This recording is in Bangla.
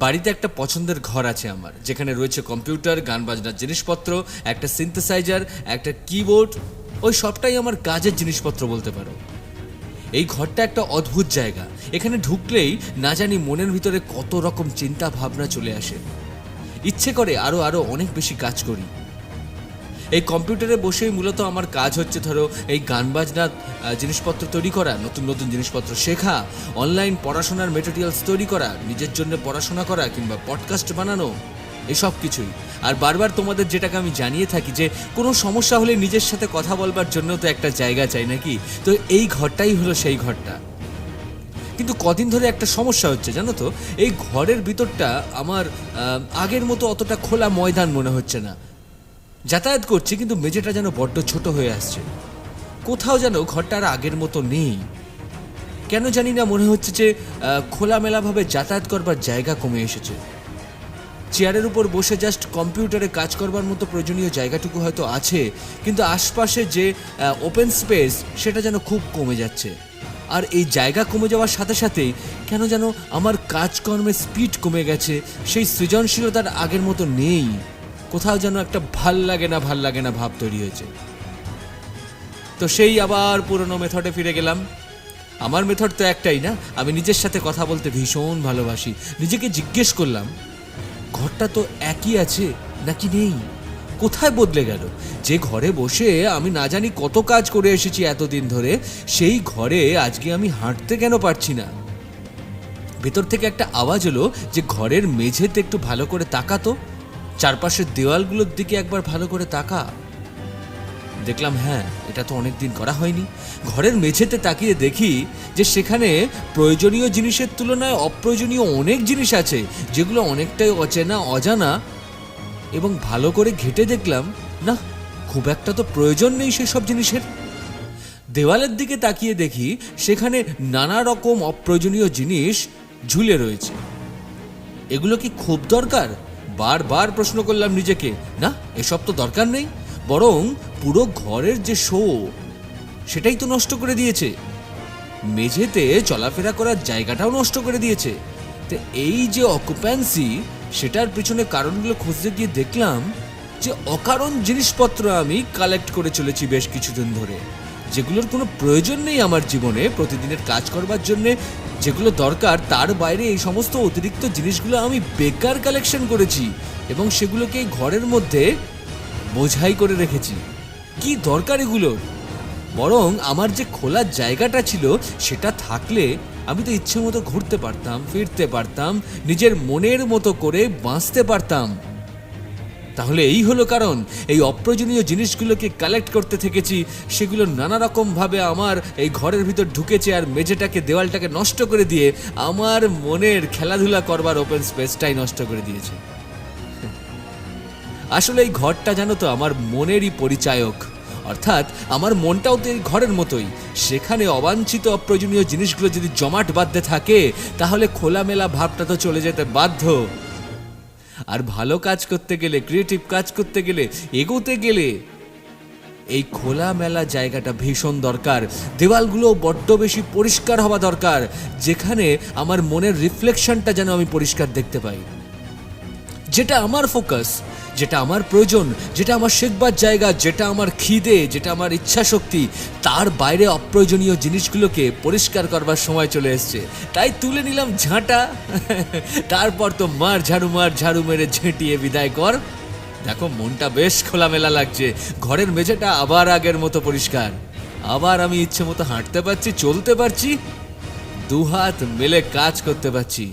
বাড়িতে একটা পছন্দের ঘর আছে আমার, যেখানে রয়েছে কম্পিউটার, গান বাজনার জিনিসপত্র, একটা সিনথেসাইজার, একটা কিবোর্ড। ওই সবটাই আমার কাজের জিনিসপত্র বলতে পারো। এই ঘরটা একটা অদ্ভুত জায়গা। এখানে ঢুকলেই না জানি মনের ভিতরে কত রকম চিন্তা ভাবনা চলে আসে। ইচ্ছে করে আরো আরো অনেক বেশি কাজ করি। এই কম্পিউটারে বসেই মূলত আমার কাজ হচ্ছে ধরো এই গান বাজনার জিনিসপত্র তৈরি করা, নতুন নতুন জিনিসপত্র শেখা, অনলাইন পড়াশোনার মেটেরিয়ালস তৈরি করা, নিজের জন্য পড়াশোনা করা কিংবা পডকাস্ট বানানো, এসব কিছুই। আর বারবার তোমাদের যেটাকে আমি জানিয়ে থাকি যে কোনো সমস্যা হলে নিজের সাথে কথা বলবার জন্য তো একটা জায়গা চাই নাকি। তো এই ঘরটাই হলো সেই ঘরটা। কিন্তু কদিন ধরে একটা সমস্যা হচ্ছে জানো তো, এই ঘরের ভিতরটা আমার আগের মতো অতটা খোলা ময়দান মনে হচ্ছে না। যাতায়াত করছি কিন্তু মেঝেটা যেন বড্ড ছোট হয়ে আসছে। কোথাও যেন ঘরটা আর আগের মতো নেই। কেন জানি না মনে হচ্ছে যে খোলামেলাভাবে যাতায়াত করবার জায়গা কমে এসেছে। চেয়ারের উপর বসে জাস্ট কম্পিউটারে কাজ করবার মতো প্রয়োজনীয় জায়গাটুকু হয়তো আছে, কিন্তু আশপাশে যে ওপেন স্পেস সেটা যেন খুব কমে যাচ্ছে। আর এই জায়গা কমে যাওয়ার সাথে সাথেই কেন যেন আমার কাজকর্মের স্পিড কমে গেছে, সেই সৃজনশীলতার আগের মতো নেই। কোথাও যেন একটা ভাল লাগে না ভাব তৈরি হয়েছে। তো সেই আবার পুরনো মেথডে ফিরে গেলাম। আমার মেথড তো একটাই না, আমি নিজের সাথে কথা বলতে ভীষণ ভালোবাসি। নিজেকে জিজ্ঞেস করলাম, ঘরটা তো একই আছে নাকি নেই? কোথায় বদলে গেল? যে ঘরে বসে আমি না জানি কত কাজ করে এসেছি এতদিন ধরে, সেই ঘরে আজকে আমি হাঁটতে কেন পারছি না? ভেতর থেকে একটা আওয়াজ হলো যে ঘরের মেঝেতে একটু ভালো করে তাকাতো, চারপাশের দেওয়ালগুলোর দিকে একবার ভালো করে তাকা। দেখলাম হ্যাঁ, এটা তো অনেকদিন করা হয়নি। ঘরের মেঝেতে তাকিয়ে দেখি যে সেখানে প্রয়োজনীয় জিনিসের তুলনায় অপ্রয়োজনীয় অনেক জিনিস আছে, যেগুলো অনেকটাই অচেনা অজানা। এবং ভালো করে ঘেঁটে দেখলাম না, খুব একটা তো প্রয়োজন নেই সেসব জিনিসের। দেওয়ালের দিকে তাকিয়ে দেখি সেখানে নানা রকম অপ্রয়োজনীয় জিনিস ঝুলে রয়েছে। এগুলো কি খুব দরকার? বারবার প্রশ্ন করলাম নিজেকে। না, এসব তো দরকার নেই, বরং পুরো ঘরের যে শো সেটাই তো নষ্ট করে দিয়েছে। মেঝেতে চলাফেরা করার জায়গাটাও নষ্ট করে দিয়েছে। তো এই যে অকুপ্যান্সি, সেটার পিছনে কারণগুলো খুঁজতে গিয়ে দেখলাম যে অকারণ জিনিসপত্র আমি কালেক্ট করে চলেছি বেশ কিছুদিন ধরে, যেগুলোর কোনো প্রয়োজন নেই আমার জীবনে প্রতিদিনের কাজ করবার জন্যে। যেগুলো দরকার তার বাইরে এই সমস্ত অতিরিক্ত জিনিসগুলো আমি বেকার কালেকশন করেছি এবং সেগুলোকে এই ঘরের মধ্যে বোঝাই করে রেখেছি। কি দরকার এগুলোর? বরং আমার যে খোলার জায়গাটা ছিল সেটা থাকলে আমি তো ইচ্ছে মতো ঘুরতে পারতাম, ফিরতে পারতাম, নিজের মনের মতো করে বাঁচতে পারতাম। তাহলে এই হলো কারণ, এই অপ্রয়োজনীয় জিনিসগুলোকে কালেক্ট করতে থেকেছি, সেগুলো নানা রকমভাবে আমার এই ঘরের ভিতর ঢুকেছে আর মেঝেটাকে, দেওয়ালটাকে নষ্ট করে দিয়ে আমার মনের খেলাধুলা করবার ওপেন স্পেসটাই নষ্ট করে দিয়েছে। আসলে এই ঘরটা জানো তো আমার মনেরই পরিচায়ক, অর্থাৎ আমার মনটাও তো এই ঘরের মতোই। সেখানে অবাঞ্ছিত অপ্রয়োজনীয় জিনিসগুলো যদি জমাট বাঁধতে থাকে তাহলে খোলামেলা ভাবটা তো চলে যেতে বাধ্য। আর ভালো কাজ করতে গেলে, ক্রিয়েটিভ কাজ করতে গেলে, এগোতে গেলে এই খোলামেলা জায়গাটা ভীষণ দরকার। দেওয়ালগুলো বড্ড বেশি পরিষ্কার হওয়া দরকার, যেখানে আমার মনের রিফ্লেকশনটা যেন আমি পরিষ্কার দেখতে পাই। যেটা আমার ফোকাস, যেটা আমার প্রয়োজন, যেটা আমার শেখবার জায়গা, যেটা আমার খিদে, যেটা আমার ইচ্ছা শক্তি, তার বাইরে অপ্রয়োজনীয় জিনিসগুলোকে পরিষ্কার করবার সময় চলে এসছে। তাই তুলে নিলাম ঝাঁটা। তারপর তো মার ঝাড়ু মেরে ঝেঁটিয়ে বিদায় কর। দেখো মনটা বেশ খোলামেলা লাগছে, ঘরের মেঝেটা আবার আগের মতো পরিষ্কার, আবার আমি ইচ্ছে মতো হাঁটতে পারছি, চলতে পারছি, দুহাত মেলে কাজ করতে পারছি।